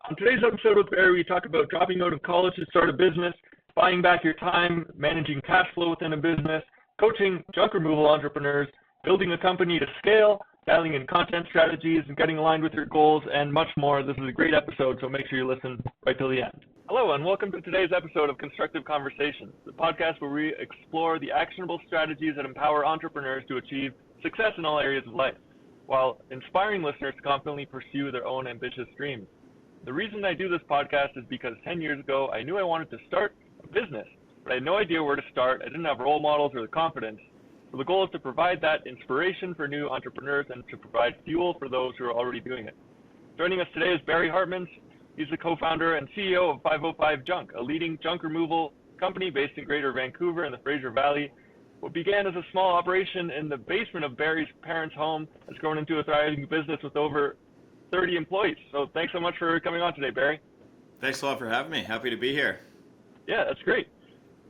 On today's episode with Barry, we talk about dropping out of college to start a business, buying back your time, managing cash flow within a business, coaching junk removal entrepreneurs, building a company to scale, dialing in content strategies, and getting aligned with your goals, and much more. This is a great episode, so make sure you listen right till the end. Hello, and welcome to today's episode of Constructive Conversations, the podcast where we explore the actionable strategies that empower entrepreneurs to achieve success in all areas of life, while inspiring listeners to confidently pursue their own ambitious dreams. The reason I do this podcast is because 10 years ago, I knew I wanted to start a business, but I had no idea where to start. I didn't have role models or the confidence. So the goal is to provide that inspiration for new entrepreneurs and to provide fuel for those who are already doing it. Joining us today is Barry Hartman. He's the co-founder and CEO of 505 Junk, a leading junk removal company based in Greater Vancouver in the Fraser Valley. What began as a small operation in the basement of Barry's parents' home has grown into a thriving business with over 30 employees. So thanks so much for coming on today, Barry. Thanks a lot for having me. Happy to be here. Yeah, that's great.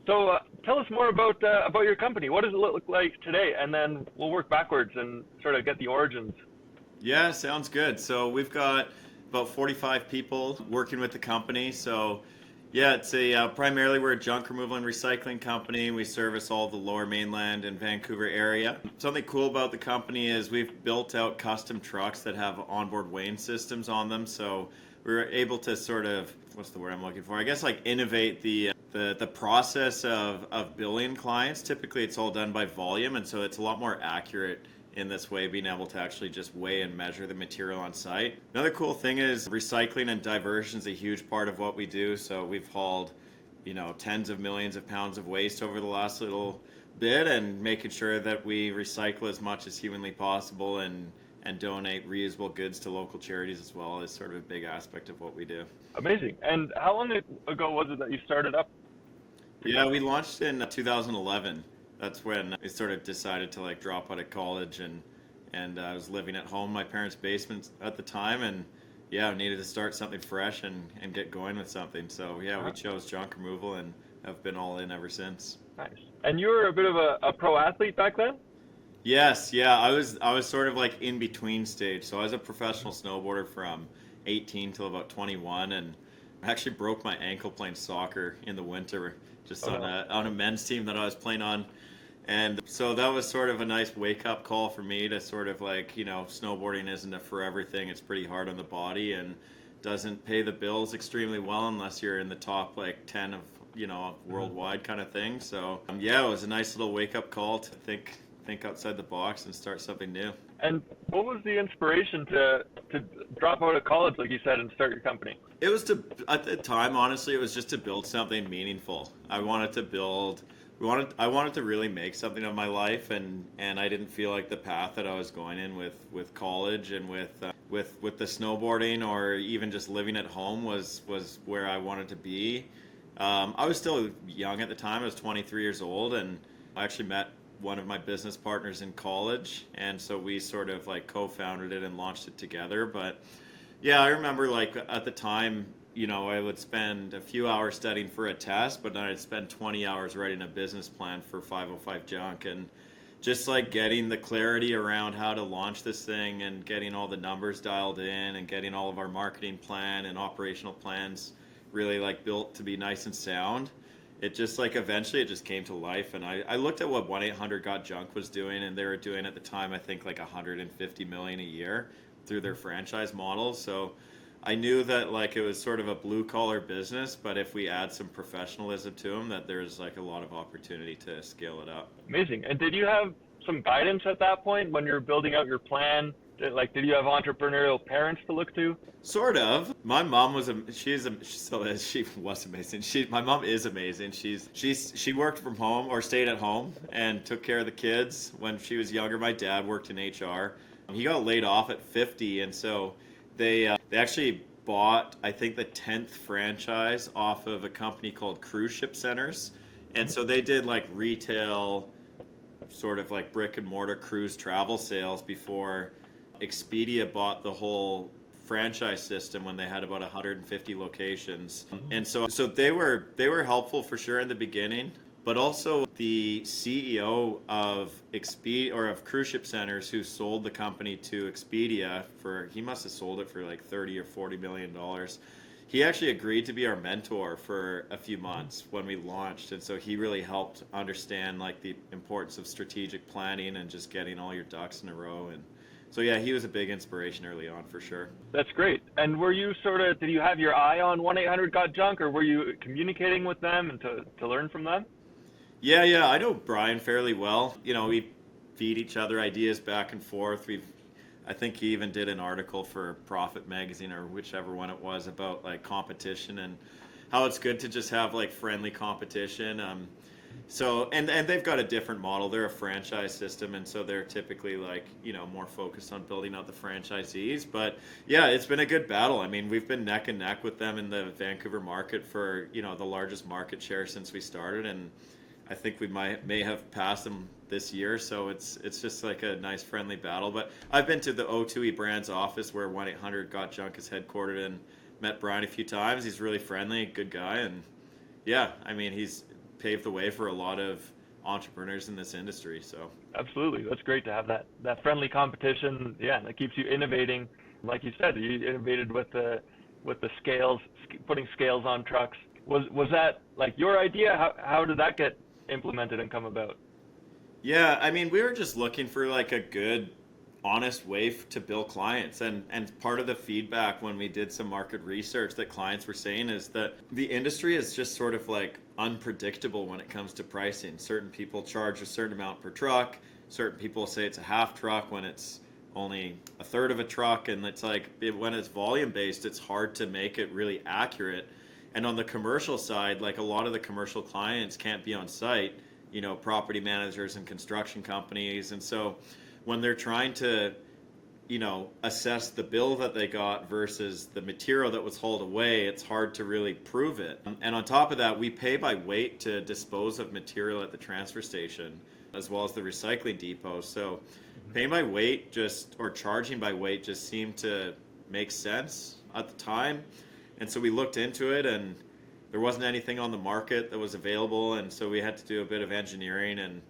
So tell us more about your company. What does it look like today? And then we'll work backwards and sort of get the origins. Yeah, sounds good. So we've got about 45 people working with the company. So yeah, it's primarily we're a junk removal and recycling company. We service all the Lower Mainland and Vancouver area. Something cool about the company is we've built out custom trucks that have onboard weighing systems on them. So we were able to sort of, what's the word I'm looking for? I guess like innovate the process of billing clients. Typically it's all done by volume, and so it's a lot more accurate in this way, being able to actually just weigh and measure the material on site. Another cool thing is recycling and diversion is a huge part of what we do. So we've hauled, tens of millions of pounds of waste over the last little bit, and making sure that we recycle as much as humanly possible and donate reusable goods to local charities as well is sort of a big aspect of what we do. Amazing. And how long ago was it that you started up? Yeah, we launched in 2011. That's when I sort of decided to drop out of college, and I was living at home in my parents' basement at the time, and I needed to start something fresh and get going with something. So we chose junk removal and have been all in ever since. Nice. And you were a bit of a pro athlete back then? Yes, yeah, I was sort of in between stage. So I was a professional snowboarder from 18 till about 21, and I actually broke my ankle playing soccer in the winter, just on a men's team that I was playing on. And so that was sort of a nice wake-up call for me to sort of snowboarding isn't a forever thing. It's pretty hard on the body and doesn't pay the bills extremely well unless you're in the top 10 of worldwide kind of thing. So it was a nice little wake-up call to think outside the box and start something new. And what was the inspiration to drop out of college, like you said, and start your company? It was at the time, honestly, it was just to build something meaningful. I wanted to really make something of my life, and I didn't feel like the path that I was going in with college and with the snowboarding or even just living at home was where I wanted to be. I was still young at the time. I was 23 years old, and I actually met one of my business partners in college, and so we sort of co-founded it and launched it together. But I remember at the time, I would spend a few hours studying for a test, but then I'd spend 20 hours writing a business plan for 505 Junk, and just getting the clarity around how to launch this thing and getting all the numbers dialed in and getting all of our marketing plan and operational plans really built to be nice and sound. It just eventually it just came to life, and I looked at what 1-800-GOT-JUNK was doing, and they were doing at the time I think $150 million a year through their franchise model. So I knew that it was sort of a blue collar business, but if we add some professionalism to them, that there's a lot of opportunity to scale it up. Amazing. And did you have some guidance at that point when you were building out your plan? Did you have entrepreneurial parents to look to? Sort of. My mom was she was amazing. My mom is amazing. She worked from home or stayed at home and took care of the kids when she was younger. My dad worked in HR. He got laid off at 50, and so they actually bought, I think, the 10th franchise off of a company called Cruise Ship Centers, and so they did retail, sort of brick and mortar cruise travel sales before Expedia bought the whole franchise system when they had about 150 locations. And so they were helpful for sure in the beginning, but also the CEO of Expedia or of Cruise Ship Centers, who sold the company to Expedia he must have sold it for $30 or $40 million. he actually agreed to be our mentor for a few months when we launched, and so he really helped understand like the importance of strategic planning and just getting all your ducks in a row. And so yeah, he was a big inspiration early on for sure. That's great. And were you did you have your eye on 1-800-GOT-JUNK, or were you communicating with them and to learn from them? Yeah, I know Brian fairly well. We feed each other ideas back and forth. I think he even did an article for Profit Magazine or whichever one it was about like competition and how it's good to just have like friendly competition. So and they've got a different model. They're a franchise system, and so they're typically like more focused on building out the franchisees. But yeah, it's been a good battle. I mean, we've been neck and neck with them in the Vancouver market for the largest market share since we started, and I think we may have passed them this year, so it's just like a nice friendly battle. But I've been to the O2E Brands office where 1-800-GOT-JUNK is headquartered, and met Brian a few times. He's really friendly, good guy, and yeah, I mean he's paved the way for a lot of entrepreneurs in this industry. So Absolutely, that's great to have that friendly competition. Yeah, that keeps you innovating. Like you said, you innovated with the scales, putting scales on trucks. Was that like your idea? How did that get implemented and come about? yeah, I mean we were just looking for like a good honest way to bill clients, and part of the feedback when we did some market research that clients were saying is that the industry is just sort of like unpredictable when it comes to pricing. Certain people charge a certain amount per truck, certain people say it's a half truck when it's only a third of a truck, and it's like when it's volume based it's hard to make it really accurate. And on the commercial side, like a lot of the commercial clients can't be on site, property managers and construction companies, and so when they're trying to, assess the bill that they got versus the material that was hauled away, it's hard to really prove it. And on top of that, we pay by weight to dispose of material at the transfer station, as well as the recycling depot. So paying by weight or charging by weight just seemed to make sense at the time. And so we looked into it, and there wasn't anything on the market that was available. And so we had to do a bit of engineering and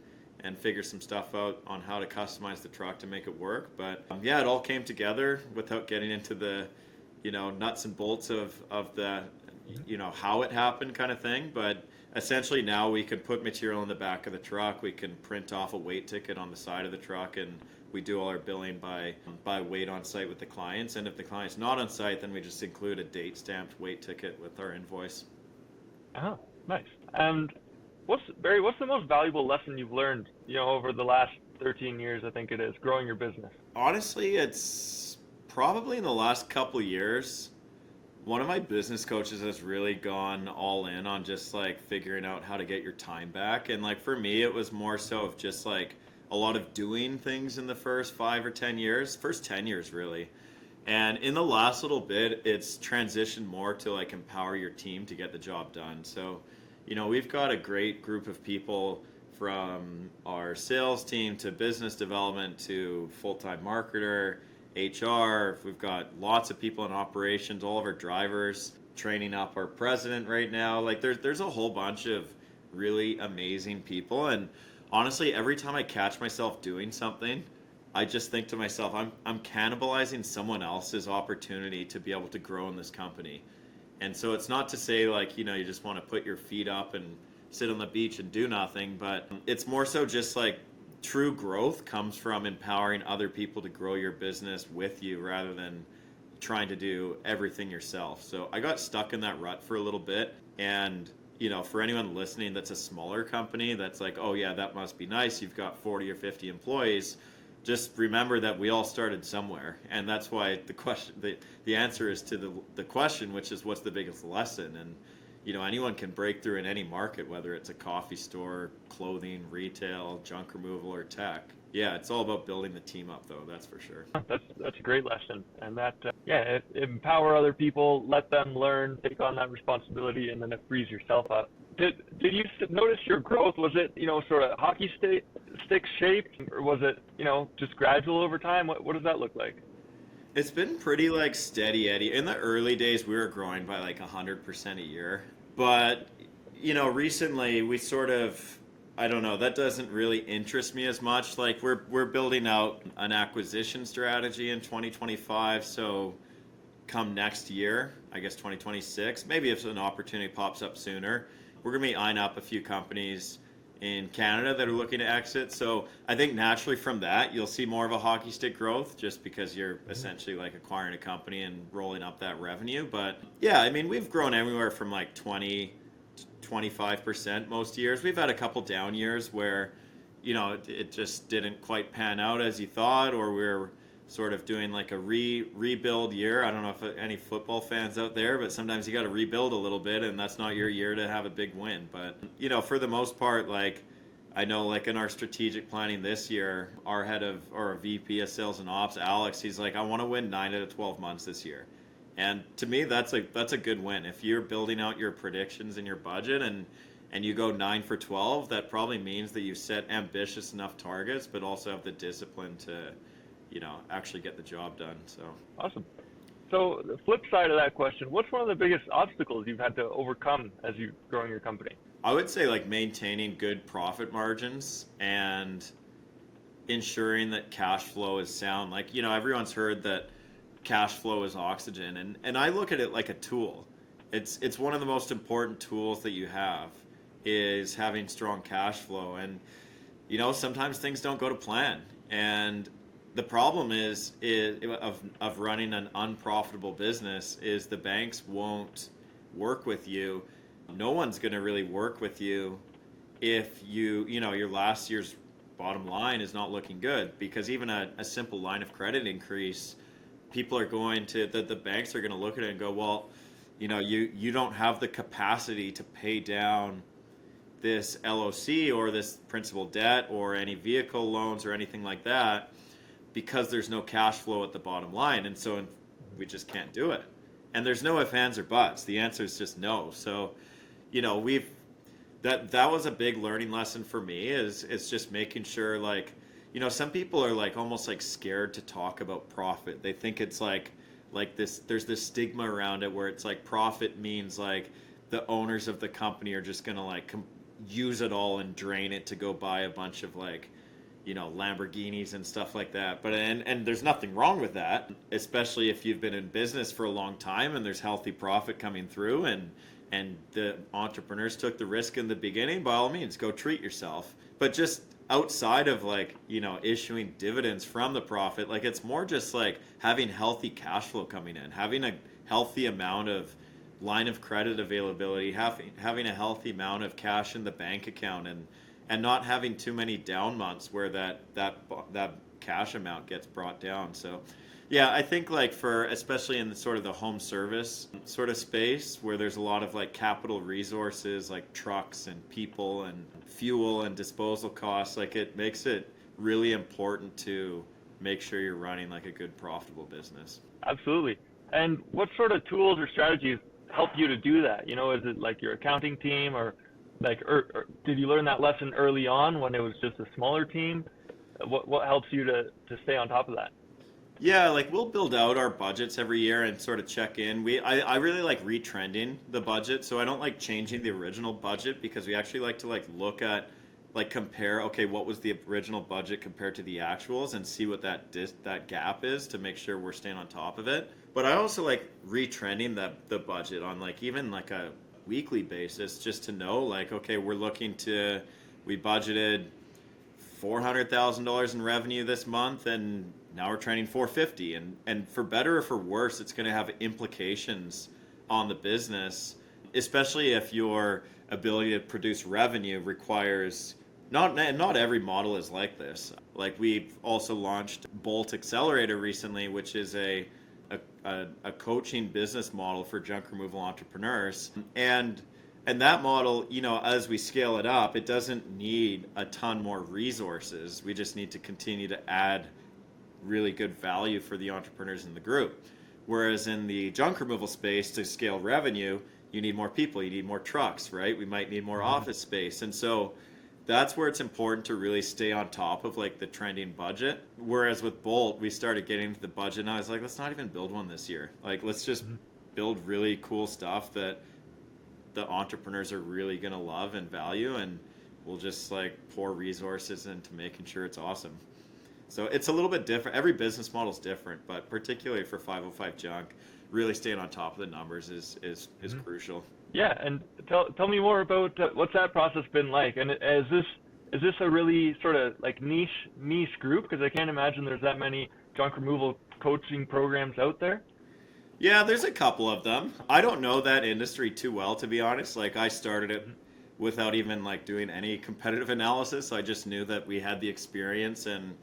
figure some stuff out on how to customize the truck to make it work. But yeah, it all came together without getting into the nuts and bolts of the how it happened kind of thing. But essentially now we can put material in the back of the truck, we can print off a weight ticket on the side of the truck, and we do all our billing by weight on site with the clients. And if the client's not on site, then we just include a date stamped weight ticket with our invoice. Oh, nice. And Barry, what's the most valuable lesson you've learned, over the last 13 years, I think it is, growing your business? Honestly, it's probably in the last couple years. One of my business coaches has really gone all in on just like figuring out how to get your time back. And like for me, it was more so of just like a lot of doing things in the first 5 or 10 years, first 10 years really. And in the last little bit, it's transitioned more to like empower your team to get the job done. So we've got a great group of people, from our sales team to business development to full-time marketer, HR. We've got lots of people in operations, all of our drivers, training up our president right now. Like there's a whole bunch of really amazing people. And honestly, every time I catch myself doing something, I just think to myself, I'm cannibalizing someone else's opportunity to be able to grow in this company. And so it's not to say like, you just want to put your feet up and sit on the beach and do nothing, but it's more so just like true growth comes from empowering other people to grow your business with you rather than trying to do everything yourself. So I got stuck in that rut for a little bit. And, for anyone listening that's a smaller company that's like, oh yeah, that must be nice, you've got 40 or 50 employees. Just remember that we all started somewhere, and that's why the answer is to the question, which is what's the biggest lesson. And anyone can break through in any market, whether it's a coffee store, clothing, retail, junk removal, or tech. Yeah, it's all about building the team up, though. That's for sure. That's a great lesson, and that empower other people, let them learn, take on that responsibility, and then it frees yourself up. Did you notice your growth? Was it sort of hockey stick shaped, or was it just gradual over time? What does that look like? It's been pretty like steady Eddie. In the early days, we were growing by like 100% a year, but recently we sort of, I don't know, that doesn't really interest me as much. Like we're building out an acquisition strategy in 2025, so come next year, I guess 2026. Maybe if an opportunity pops up sooner, we're going to be eyeing up a few companies in Canada that are looking to exit. So I think naturally from that, you'll see more of a hockey stick growth just because you're essentially like acquiring a company and rolling up that revenue. But yeah, I mean, we've grown anywhere from like 20 to 25% most years. We've had a couple down years where, it just didn't quite pan out as you thought, or we're sort of doing like a rebuild year. I don't know if any football fans out there, but sometimes you got to rebuild a little bit, and that's not your year to have a big win. But for the most part, like I know, like in our strategic planning this year, our VP of sales and ops, Alex, he's like, I want to win 9 out of 12 months this year. And to me, that's a good win. If you're building out your predictions and your budget and you go 9 for 12, that probably means that you set ambitious enough targets, but also have the discipline to actually get the job done. So awesome. So the flip side of that question, what's one of the biggest obstacles you've had to overcome as you're growing your company? I would say like maintaining good profit margins and ensuring that cash flow is sound. Like, everyone's heard that cash flow is oxygen, and I look at it like a tool. It's one of the most important tools that you have is having strong cash flow. And sometimes things don't go to plan, and the problem of running an unprofitable business is the banks won't work with you. No one's going to really work with you if your last year's bottom line is not looking good, because even a simple line of credit increase, people are going to, the banks are going to look at it and go, well, you don't have the capacity to pay down this LOC or this principal debt or any vehicle loans or anything like that, because there's no cash flow at the bottom line, and so we just can't do it. And there's no ifs, ands, or buts. The answer is just no. So, that was a big learning lesson for me. Is just making sure, like, some people are like almost like scared to talk about profit. They think it's like this. There's this stigma around it where it's like profit means like the owners of the company are just gonna like use it all and drain it to go buy a bunch of like, Lamborghinis and stuff like that. But and there's nothing wrong with that, especially if you've been in business for a long time and there's healthy profit coming through, and the entrepreneurs took the risk in the beginning. By all means, go treat yourself. But just outside of like, issuing dividends from the profit, like it's more just like having healthy cash flow coming in, having a healthy amount of line of credit availability, having a healthy amount of cash in the bank account, and not having too many down months where that cash amount gets brought down. So yeah, I think like especially in the sort of the home service sort of space where there's a lot of like capital resources like trucks and people and fuel and disposal costs, like it makes it really important to make sure you're running like a good profitable business. Absolutely. And what sort of tools or strategies help you to do that? Is it like your accounting team, or like, or did you learn that lesson early on when it was just a smaller team? What helps you to stay on top of that? Yeah, like we'll build out our budgets every year and sort of check in. I really like retrending the budget, so I don't like changing the original budget, because we actually like to like look at, like compare, okay, what was the original budget compared to the actuals, and see what that gap is to make sure we're staying on top of it. But I also like retrending the budget on like even like a weekly basis, just to know like, okay, we budgeted $400,000 in revenue this month, and now we're trending 450, and for better or for worse, it's going to have implications on the business, especially if your ability to produce revenue requires, not every model is like this. Like we've also launched Bolt Accelerator recently, which is a coaching business model for junk removal entrepreneurs, and that model, as we scale it up, it doesn't need a ton more resources. We just need to continue to add really good value for the entrepreneurs in the group. Whereas in the junk removal space, to scale revenue, you need more people, you need more trucks, right? We might need more office space. And so that's where it's important to really stay on top of like the trending budget. Whereas with Bolt, we started getting into the budget, and I was like, let's not even build one this year. Like, let's just build really cool stuff that the entrepreneurs are really going to love and value, and we'll just like pour resources into making sure it's awesome. So it's a little bit different. Every business model is different, but particularly for 505 Junk, really staying on top of the numbers is crucial. Yeah, and tell me more about what's that process been like, and is this a really sort of like niche group? Because I can't imagine there's that many junk removal coaching programs out there. Yeah, there's a couple of them. I don't know that industry too well, to be honest. Like, I started it without even like doing any competitive analysis. I just knew that we had the experience and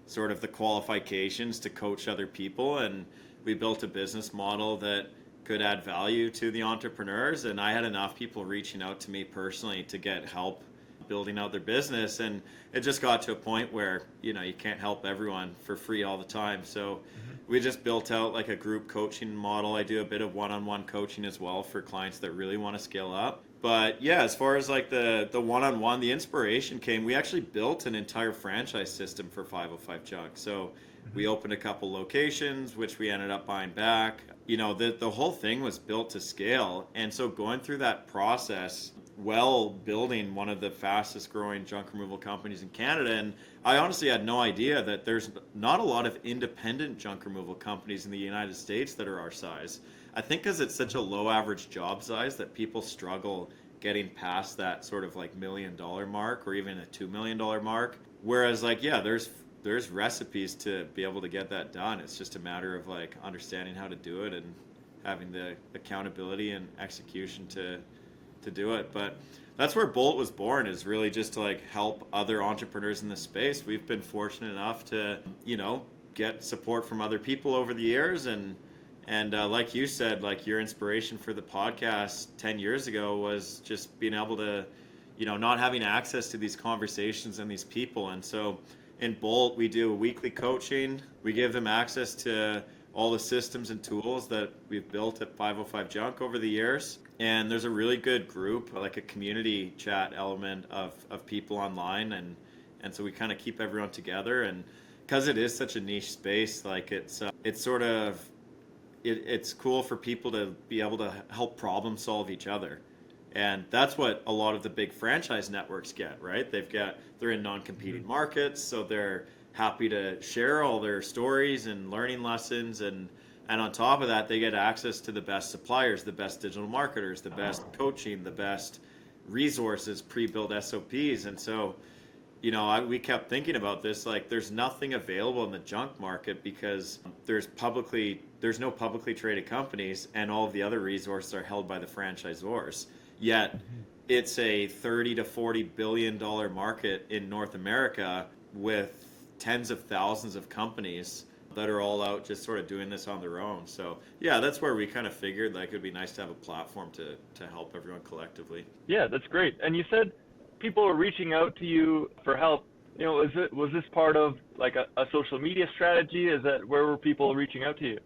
sort of the qualifications to coach other people, and we built a business model that could add value to the entrepreneurs. And I had enough people reaching out to me personally to get help building out their business, and it just got to a point where you can't help everyone for free all the time. So we just built out like a group coaching model. I do a bit of one-on-one coaching as well for clients that really want to scale up. But yeah, as far as like the one-on-one, the inspiration came. We actually built an entire franchise system for 505 Junk. So we opened a couple locations, which we ended up buying back. The whole thing was built to scale. And so going through that process, building one of the fastest growing junk removal companies in Canada. And I honestly had no idea that there's not a lot of independent junk removal companies in the United States that are our size. I think because it's such a low average job size that people struggle getting past that sort of like $1 million mark or even a $2 million mark. Whereas like, yeah, there's recipes to be able to get that done. It's just a matter of like understanding how to do it and having the accountability and execution to do it. But that's where Bolt was born, is really just to like help other entrepreneurs in this space. We've been fortunate enough to get support from other people over the years, and like you said, like your inspiration for the podcast 10 years ago was just being able to not having access to these conversations and these people. And so in Bolt, we do weekly coaching. We give them access to all the systems and tools that we've built at 505 Junk over the years. And there's a really good group, like a community chat element of people online. And so we kind of keep everyone together. And because it is such a niche space, like it's cool for people to be able to help problem solve each other. And that's what a lot of the big franchise networks get, right? They're in non-competing markets, so they're happy to share all their stories and learning lessons, and on top of that, they get access to the best suppliers, the best digital marketers, the best coaching, the best resources, pre-built SOPs. And so, we kept thinking about this, like there's nothing available in the junk market because there's no publicly traded companies, and all of the other resources are held by the franchisors. Yet it's a $30 to $40 billion market in North America with tens of thousands of companies that are all out just sort of doing this on their own. So yeah, that's where we kind of figured like it'd be nice to have a platform to help everyone collectively. Yeah, that's great. And you said people are reaching out to you for help. Was this part of like a social media strategy? Where were people reaching out to you?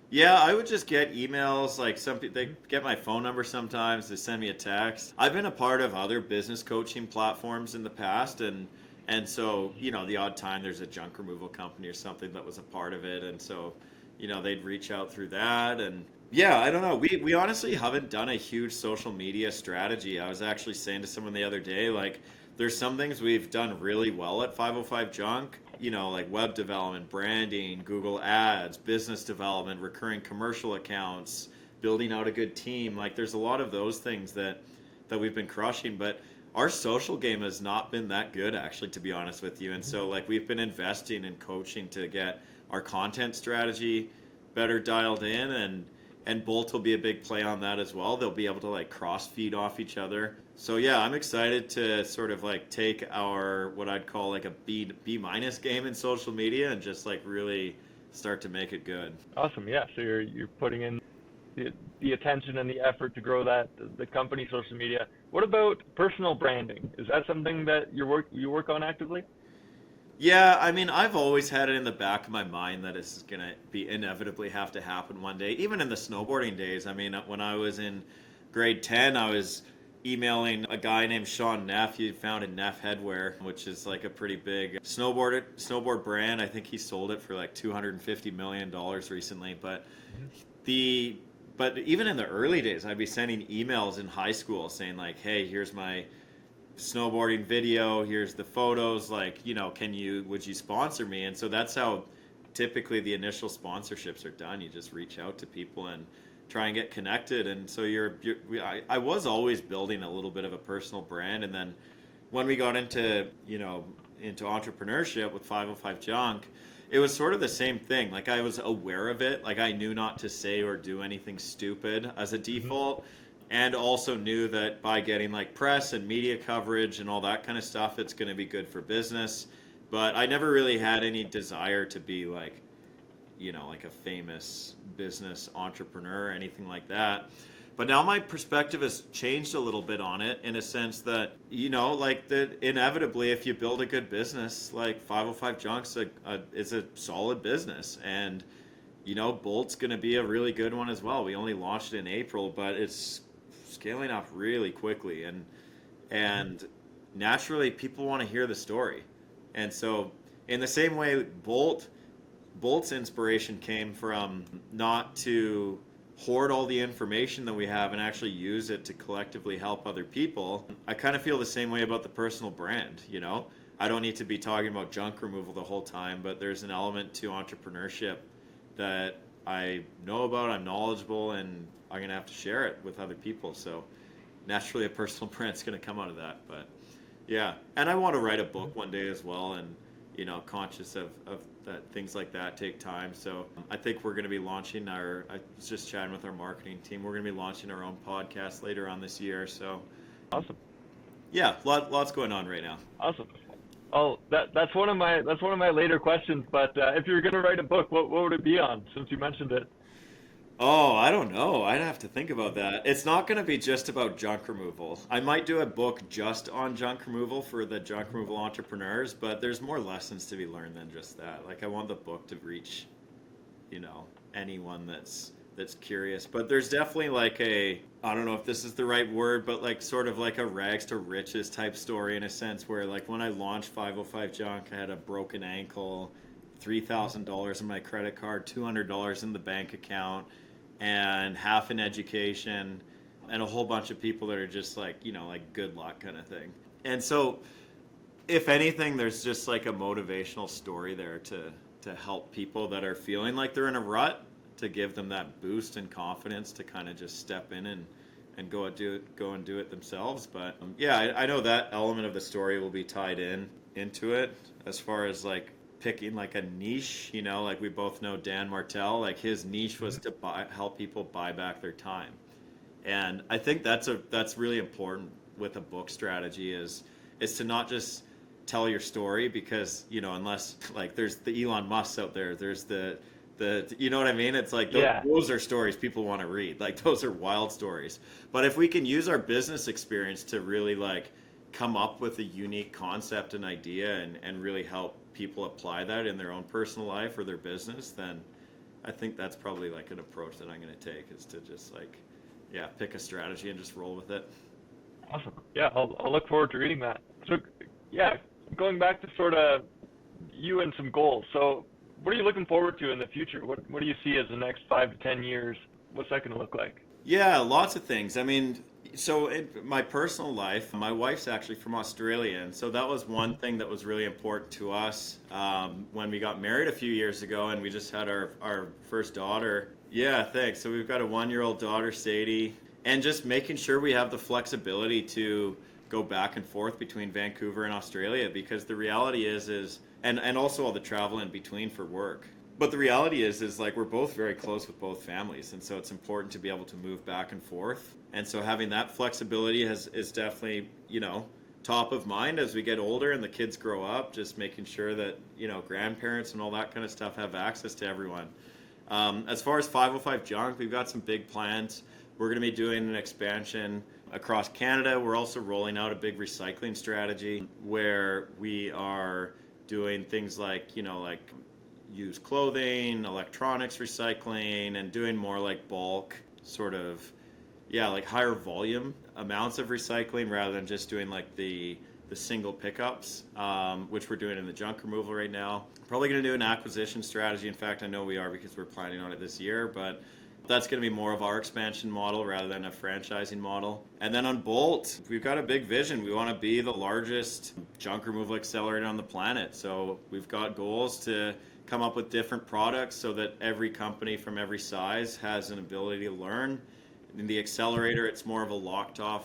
Yeah, I would just get emails, like they get my phone number sometimes, they send me a text. I've been a part of other business coaching platforms in the past, and so, the odd time there's a junk removal company or something that was a part of it, and so, they'd reach out through that. And yeah, I don't know, we honestly haven't done a huge social media strategy. I was actually saying to someone the other day, like, there's some things we've done really well at 505 Junk, like web development, branding, Google Ads, business development, recurring commercial accounts, building out a good team. Like there's a lot of those things that we've been crushing, but our social game has not been that good, actually, to be honest with you. And so like we've been investing in coaching to get our content strategy better dialed in, and Bolt will be a big play on that as well. They'll be able to like cross feed off each other. So yeah, I'm excited to sort of like take our, what I'd call like a B minus game in social media and just like really start to make it good. Awesome. Yeah. So you're putting in the attention and the effort to grow the company social media. What about personal branding? Is that something that you work on actively? Yeah, I mean, I've always had it in the back of my mind that it's going to be inevitably have to happen one day. Even in the snowboarding days, I mean, when I was in grade 10, I was emailing a guy named Sean Neff. He founded Neff Headwear, which is like a pretty big snowboard brand. I think he sold it for like $250 million recently. But even in the early days, I'd be sending emails in high school saying like, hey, here's my snowboarding video, here's the photos, like, would you sponsor me? And so that's how typically the initial sponsorships are done. You just reach out to people and try and get connected. And so I was always building a little bit of a personal brand. And then when we got into entrepreneurship with 505 Junk, it was sort of the same thing. Like, I was aware of it. Like, I knew not to say or do anything stupid as a default. And also knew that by getting like press and media coverage and all that kind of stuff, it's going to be good for business. But I never really had any desire to be like, like a famous business entrepreneur or anything like that. But now my perspective has changed a little bit on it, in a sense that, like, that inevitably, if you build a good business, like 505 Junk's is a solid business. And, Bolt's going to be a really good one as well. We only launched it in April, but it's scaling up really quickly. And naturally, people want to hear the story. And so in the same way, Bolt's inspiration came from not to hoard all the information that we have and actually use it to collectively help other people. I kind of feel the same way about the personal brand. I don't need to be talking about junk removal the whole time, but there's an element to entrepreneurship that I know about, I'm knowledgeable, and I'm going to have to share it with other people. So naturally a personal brand's going to come out of that. But yeah, and I want to write a book one day as well, and conscious of that things like that take time. So I think we're going to be launching I was just chatting with our marketing team, we're going to be launching our own podcast later on this year. So awesome. Yeah, lots going on right now. Awesome. Oh, that's one of my later questions. But if you're going to write a book, what would it be on? Since you mentioned it. Oh, I don't know. I'd have to think about that. It's not going to be just about junk removal. I might do a book just on junk removal for the junk removal entrepreneurs, but there's more lessons to be learned than just that. Like, I want the book to reach, anyone that's curious. But there's definitely like I don't know if this is the right word, but like sort of like a rags to riches type story, in a sense, where like when I launched 505 Junk, I had a broken ankle, $3,000 in my credit card, $200 in the bank account, and half in education, and a whole bunch of people that are just like, like good luck kind of thing. And so if anything, there's just like a motivational story there to help people that are feeling like they're in a rut, to give them that boost and confidence to kind of just step in and go and do it themselves. But yeah, I know that element of the story will be tied into it, as far as like picking like a niche. Like we both know Dan Martell, like his niche was to help people buy back their time. And I think that's really important with a book strategy, is to not just tell your story, because unless like there's the Elon Musk out there, there's the you know what I mean? It's like those are stories people want to read. Like, those are wild stories. But if we can use our business experience to really like come up with a unique concept and idea and really help people apply that in their own personal life or their business, then I think that's probably like an approach that I'm going to take, is to just like, pick a strategy and just roll with it. Awesome. Yeah, I'll look forward to reading that. So going back to sort of you and some goals. So what are you looking forward to in the future? What do you see as the next 5 to 10 years? What's that going to look like? Yeah, lots of things. I mean, so in my personal life, my wife's actually from Australia, and so that was one thing that was really important to us when we got married a few years ago, and we just had our first daughter. Yeah, thanks. So we've got a 1-year-old daughter, Sadie, and just making sure we have the flexibility to go back and forth between Vancouver and Australia, because the reality is and also all the travel in between for work. But the reality is like we're both very close with both families, and so it's important to be able to move back and forth. And so having that flexibility is definitely, top of mind as we get older and the kids grow up, just making sure that, grandparents and all that kind of stuff have access to everyone. As far as 505 Junk, we've got some big plans. We're going to be doing an expansion across Canada. We're also rolling out a big recycling strategy where we are doing things like, like used clothing, electronics recycling, and doing more like bulk sort of, like higher volume amounts of recycling, rather than just doing like the single pickups, which we're doing in the junk removal right now. Probably going to do an acquisition strategy. In fact, I know we are, because we're planning on it this year, but That's going to be more of our expansion model rather than a franchising model. And then on Bolt, we've got a big vision. We want to be the largest junk removal accelerator on the planet. So we've got goals to come up with different products so that every company from every size has an ability to learn. In the Accelerator, it's more of a locked off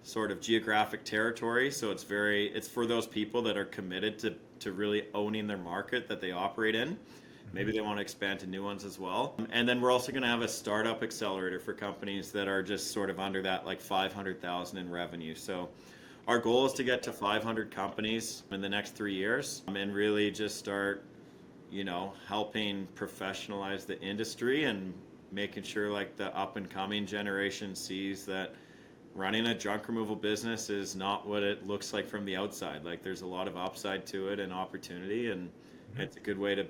sort of geographic territory. So it's for those people that are committed to really owning their market that they operate in. Maybe they want to expand to new ones as well. And then we're also going to have a startup accelerator for companies that are just sort of under that, like 500,000 in revenue. So our goal is to get to 500 companies in the next 3 years and really just start, helping professionalize the industry and making sure like the up and coming generation sees that running a junk removal business is not what it looks like from the outside. Like there's a lot of upside to it and opportunity, and it's a good way to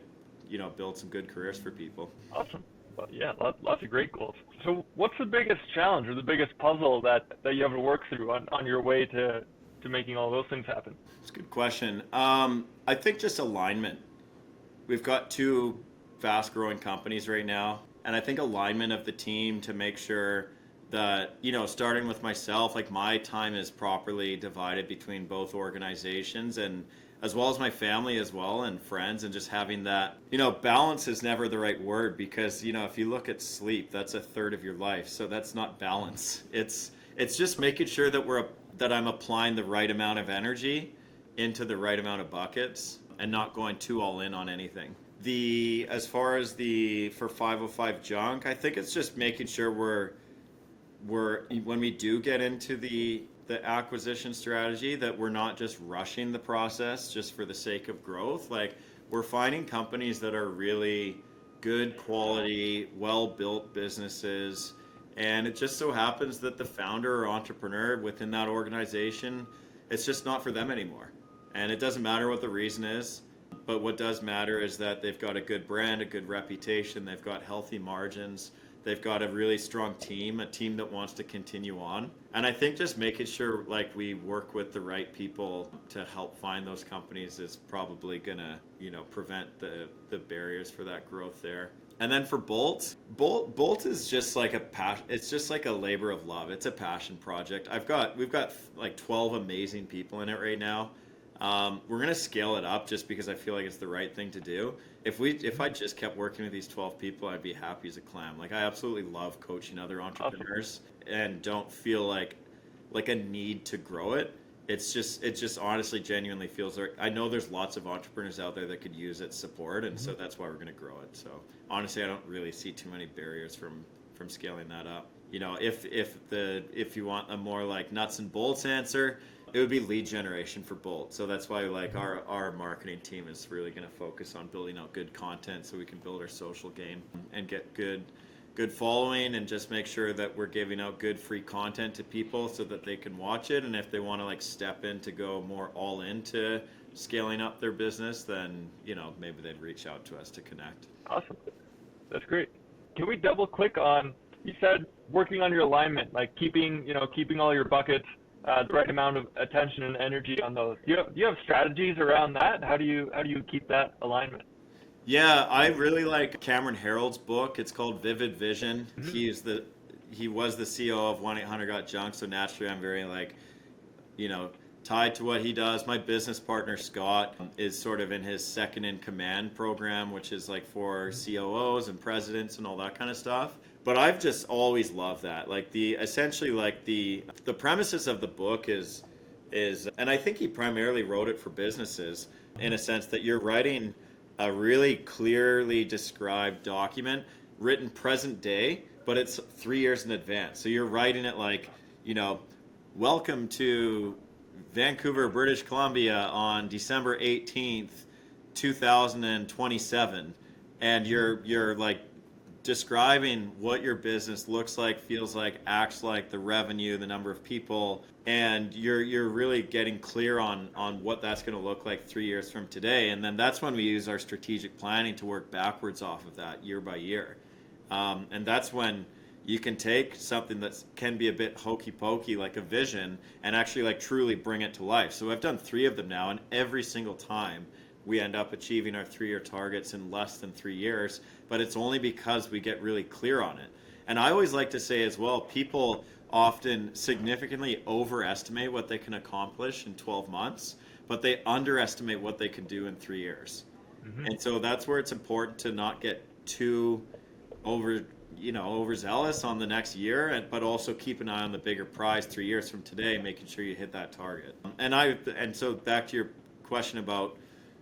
build some good careers for people. Awesome. Well, yeah, lots of great goals. So what's the biggest challenge or the biggest puzzle that you have to work through on your way to making all those things happen? It's a good question. I think just alignment. We've got 2 fast growing companies right now, and I think alignment of the team to make sure that, starting with myself, like my time is properly divided between both organizations, and as well as my family as well and friends, and just having that, balance is never the right word because, if you look at sleep, that's a third of your life. So that's not balance. It's just making sure that I'm applying the right amount of energy into the right amount of buckets and not going too all in on anything. As far as for 505 junk, I think it's just making sure we're when we do get into the acquisition strategy, that we're not just rushing the process just for the sake of growth. Like we're finding companies that are really good quality, well-built businesses, and it just so happens that the founder or entrepreneur within that organization, it's just not for them anymore. And it doesn't matter what the reason is, but what does matter is that they've got a good brand, a good reputation, they've got healthy margins, they've got a really strong team, a team that wants to continue on. And I think just making sure like we work with the right people to help find those companies is probably gonna, prevent the barriers for that growth there. And then for Bolt is just like a passion. It's just like a labor of love. It's a passion project. We've got like 12 amazing people in it right now. We're gonna scale it up just because I feel like it's the right thing to do. If I just kept working with these 12 people, I'd be happy as a clam. Like I absolutely love coaching other entrepreneurs and don't feel like a need to grow it. It just honestly genuinely feels like I know there's lots of entrepreneurs out there that could use its support, and so that's why we're going to grow it. So honestly, I don't really see too many barriers from scaling that up. If you want a more like nuts and bolts answer, it would be lead generation for Bolt. So that's why like our marketing team is really going to focus on building out good content so we can build our social game and get good following, and just make sure that we're giving out good free content to people so that they can watch it. And if they want to like step in to go more all into scaling up their business, then maybe they'd reach out to us to connect. Awesome. That's great. Can we double click on, you said working on your alignment, like keeping all your buckets the right amount of attention and energy on those. Do you have strategies around that? How do you keep that alignment? Yeah, I really like Cameron Herold's book. It's called Vivid Vision. Mm-hmm. He was the CEO of 1-800-GOT-JUNK, so naturally I'm very tied to what he does. My business partner Scott is sort of in his second in command program, which is like for COOs and presidents and all that kind of stuff. But I've just always loved that. Like the premises of the book is, and I think he primarily wrote it for businesses in a sense that you're writing a really clearly described document written present day, but it's 3 years in advance. So you're writing it like, welcome to Vancouver, British Columbia on December 18th, 2027. And you're like describing what your business looks like, feels like, acts like, the revenue, the number of people, and you're really getting clear on what that's going to look like 3 years from today. And then that's when we use our strategic planning to work backwards off of that year by year. And that's when you can take something that can be a bit hokey pokey, like a vision, and actually like truly bring it to life. So I've done 3 of them now, and every single time we end up achieving our 3-year targets in less than 3 years, but it's only because we get really clear on it. And I always like to say as well, people often significantly overestimate what they can accomplish in 12 months, but they underestimate what they can do in 3 years. Hmm. And so that's where it's important to not get too over, overzealous on the next year, but also keep an eye on the bigger prize 3 years from today, making sure you hit that target. And so back to your question about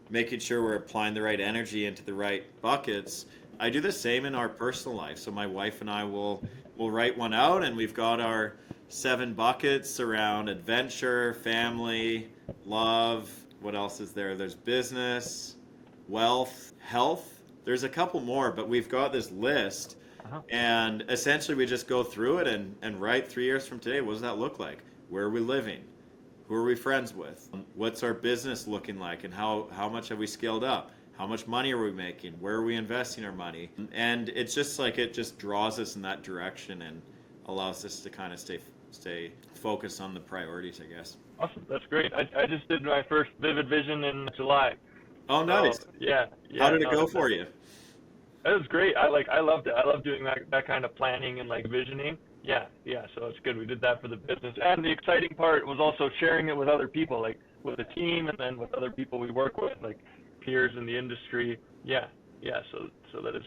making sure we're applying the right energy into the right buckets. I do the same in our personal life. So my wife and I will write one out, and we've got our 7 buckets around adventure, family, love. What else is there? There's business, wealth, health. There's a couple more, but we've got this list, Uh-huh. and essentially we just go through it and write 3 years from today. What does that look like? Where are we living? Who are we friends with? What's our business looking like, and how much have we scaled up? How much money are we making? Where are we investing our money? And it's just like it just draws us in that direction and allows us to kind of stay focused on the priorities, I guess. Awesome. That's great. I just did my first Vivid Vision in July. Oh, nice. So, yeah. How did it No, go for you? It was great. I loved it. I love doing that kind of planning and like visioning. Yeah. So it's good. We did that for the business. And the exciting part was also sharing it with other people, like with the team and then with other people we work with, like peers in the industry. Yeah. So that is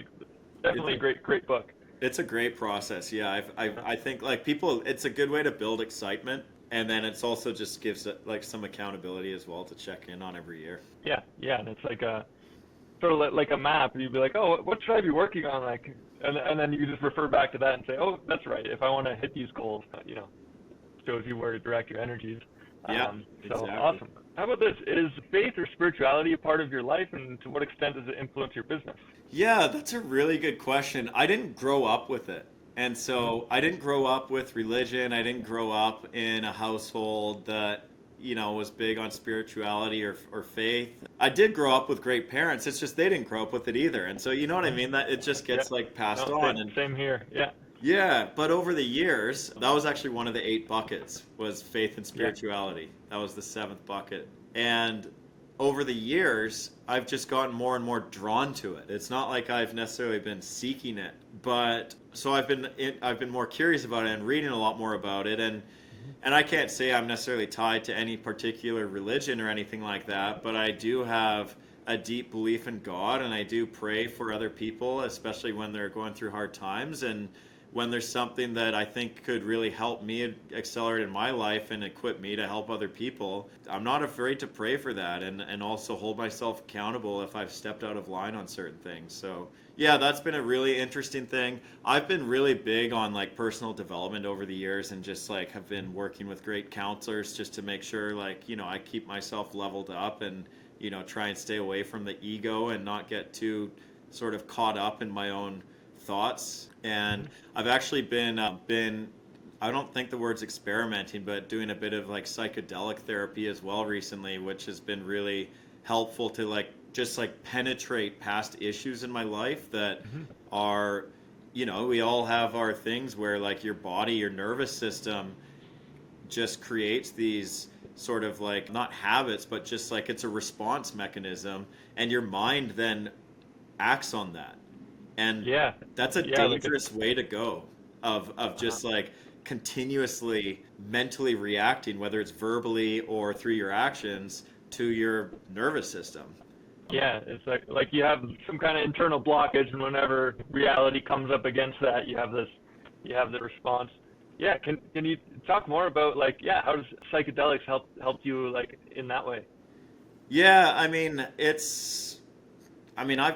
definitely a great book. It's a great process. Yeah, I think like people, it's a good way to build excitement, and then it's also just gives it like some accountability as well to check in on every year. Yeah, and it's like a sort of like a map. You'd be like, oh, what should I be working on? Like, and then you just refer back to that and say, oh, that's right. If I want to hit these goals, shows you where to direct your energies. Yeah, So exactly. awesome. How about this? Is faith or spirituality a part of your life, and to what extent does it influence your business? Yeah, that's a really good question. I didn't grow up with it. And so I didn't grow up with religion. I didn't grow up in a household that, was big on spirituality or faith. I did grow up with great parents. It's just they didn't grow up with it either. And so, you know what I mean? That it just gets like passed No, on. same here. Yeah. Yeah, but over the years, that was actually one of the 8 buckets was faith and spirituality. That was the 7th bucket. And over the years, I've just gotten more and more drawn to it. It's not like I've necessarily been seeking it, but so I've been more curious about it and reading a lot more about it, and I can't say I'm necessarily tied to any particular religion or anything like that, but I do have a deep belief in God, and I do pray for other people, especially when they're going through hard times, and when there's something that I think could really help me accelerate in my life and equip me to help other people, I'm not afraid to pray for that and also hold myself accountable if I've stepped out of line on certain things. So yeah, that's been a really interesting thing. I've been really big on like personal development over the years and just like have been working with great counselors just to make sure like, I keep myself leveled up and, try and stay away from the ego and not get too sort of caught up in my own thoughts. And I've actually been I don't think the word's experimenting, but doing a bit of like psychedelic therapy as well recently, which has been really helpful to like just like penetrate past issues in my life that are, we all have our things where like your body, your nervous system just creates these sort of like not habits, but just like it's a response mechanism, and your mind then acts on that. And that's a dangerous way to go of just like continuously mentally reacting, whether it's verbally or through your actions, to your nervous system. Yeah, it's like you have some kind of internal blockage, and whenever reality comes up against that, you have the response. Yeah, can you talk more about like how does psychedelics help you like in that way? Yeah, I've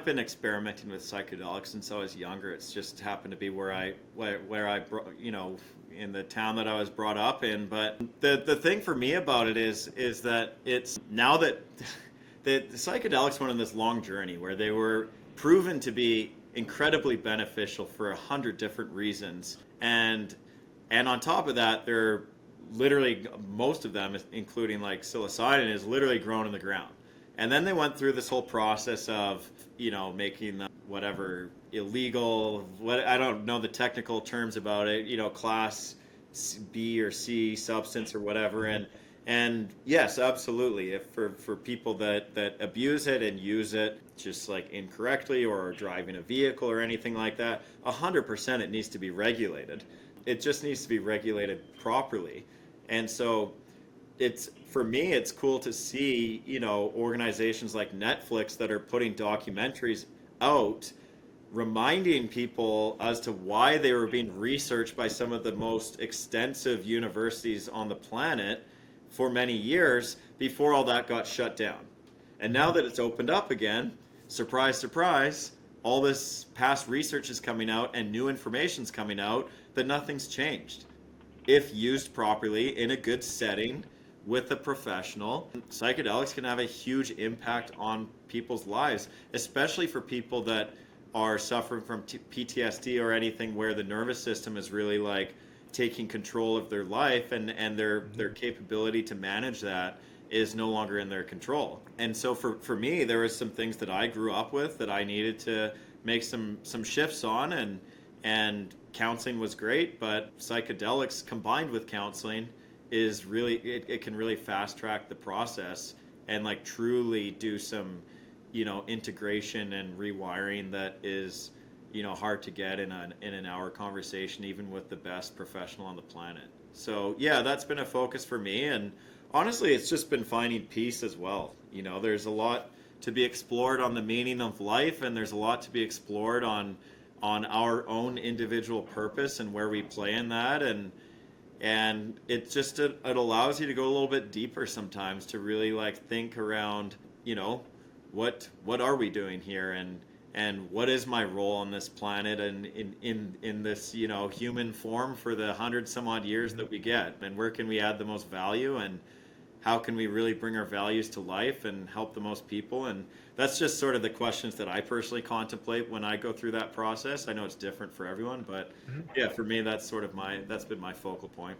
been experimenting with psychedelics since I was younger. It's just happened to be where I in the town that I was brought up in. But the thing for me about it is that it's now that the psychedelics went on this long journey where they were proven to be incredibly beneficial for 100 different reasons, and on top of that, they're literally most of them, including like psilocybin, is literally grown in the ground. And then they went through this whole process of, making them whatever illegal, I don't know the technical terms about it, class B or C substance or whatever. And yes, absolutely. If for people that abuse it and use it just like incorrectly or are driving a vehicle or anything like that, 100% it needs to be regulated. It just needs to be regulated properly. And so it's for me, it's cool to see, organizations like Netflix that are putting documentaries out reminding people as to why they were being researched by some of the most extensive universities on the planet for many years before all that got shut down. And now that it's opened up again, surprise, surprise, all this past research is coming out and new information's coming out, but nothing's changed. If used properly in a good setting with a professional, psychedelics can have a huge impact on people's lives, especially for people that are suffering from PTSD or anything where the nervous system is really like taking control of their life, and their capability to manage that is no longer in their control. And so for me, there was some things that I grew up with that I needed to make some shifts on, and counseling was great, but psychedelics combined with counseling is really, it can really fast track the process and like truly do some integration and rewiring that is hard to get in an hour conversation, even with the best professional on the planet. So yeah, that's been a focus for me, and honestly it's just been finding peace as well. There's a lot to be explored on the meaning of life, and there's a lot to be explored on our own individual purpose and where we play in that, and it allows you to go a little bit deeper sometimes to really like think around what are we doing here, and what is my role on this planet and in this human form for the 100 some odd years that we get, and where can we add the most value, and how can we really bring our values to life and help the most people. And that's just sort of the questions that I personally contemplate when I go through that process. I know it's different for everyone, but yeah, for me that's been my focal point.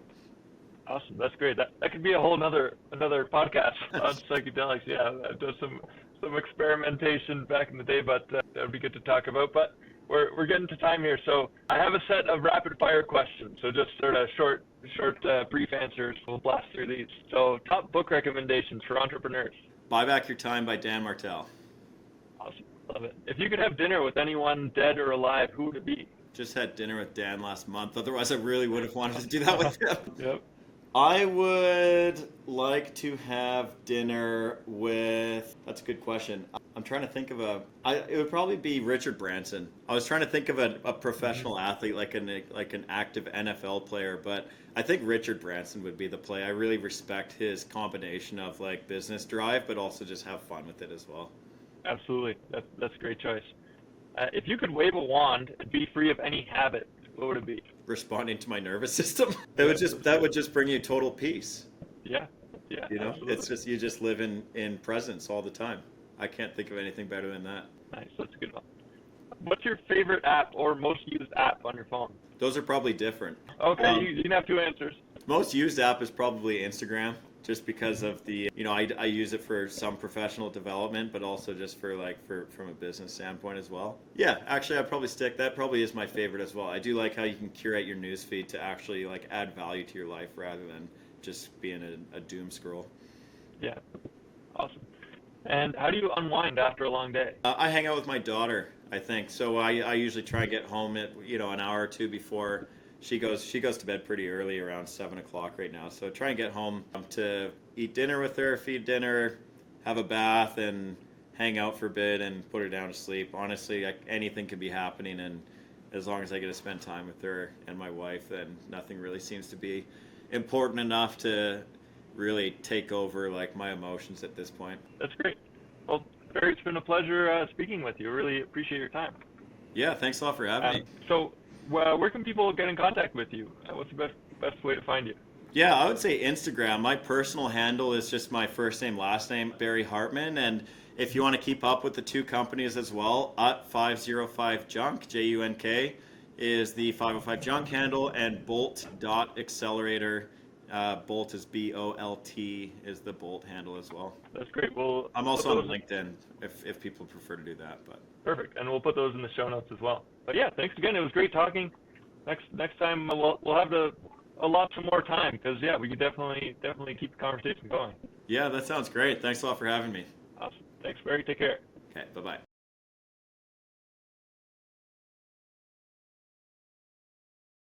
Awesome, that's great. That could be a whole another podcast on psychedelics. Yeah, I've done some experimentation back in the day, but that would be good to talk about. But we're getting to time here, so I have a set of rapid fire questions. So just sort of short, brief answers. We'll blast through these. So top book recommendations for entrepreneurs. Buy Back Your Time by Dan Martell. Awesome, love it. If you could have dinner with anyone dead or alive, who would it be? Just had dinner with Dan last month. Otherwise, I really would have wanted to do that with him. Yep. I would like to have dinner with, that's a good question. I'm trying to think of it would probably be Richard Branson. I was trying to think of a professional athlete, like an active NFL player, but I think Richard Branson would be the play. I really respect his combination of like business drive, but also just have fun with it as well. Absolutely, that's a great choice. If you could wave a wand and be free of any habit, what would it be? Responding to my nervous system. That would just bring you total peace. Yeah. Absolutely. It's just, you just live in presence all the time. I can't think of anything better than that. Nice, that's a good one. What's your favorite app or most used app on your phone? Those are probably different. Okay, you can have two answers. Most used app is probably Instagram, just because of the, I use it for some professional development, but also just from a business standpoint as well. Yeah, actually I'd probably that probably is my favorite as well. I do like how you can curate your newsfeed to actually like add value to your life rather than just being a doom scroll. Yeah, awesome. And how do you unwind after a long day? I hang out with my daughter, I think. So I usually try and get home at, an hour or two before she goes to bed pretty early, around 7 o'clock right now. So try and get home to eat dinner with her, feed dinner, have a bath, and hang out for a bit and put her down to sleep. Honestly, anything could be happening, and as long as I get to spend time with her and my wife, then nothing really seems to be important enough to really take over like my emotions at this point. That's great. Well, Barry, it's been a pleasure speaking with you. Really appreciate your time. Yeah, thanks a lot for having me. So where can people get in contact with you? What's the best way to find you? Yeah, I would say Instagram. My personal handle is just my first name, last name, Barry Hartman. And if you want to keep up with the two companies as well, at 505 Junk, JUNK, is the 505 Junk handle, and Bolt.Accelerator, Bolt is BOLT, is the Bolt handle as well. That's great. Well, I'm also on LinkedIn if people prefer to do that. But perfect, and we'll put those in the show notes as well. But yeah, thanks again. It was great talking. Next time we'll have a allot some more time because, yeah, we could definitely keep the conversation going. Yeah, that sounds great. Thanks a lot for having me. Awesome. Thanks, Barry. Take care. Okay, bye-bye.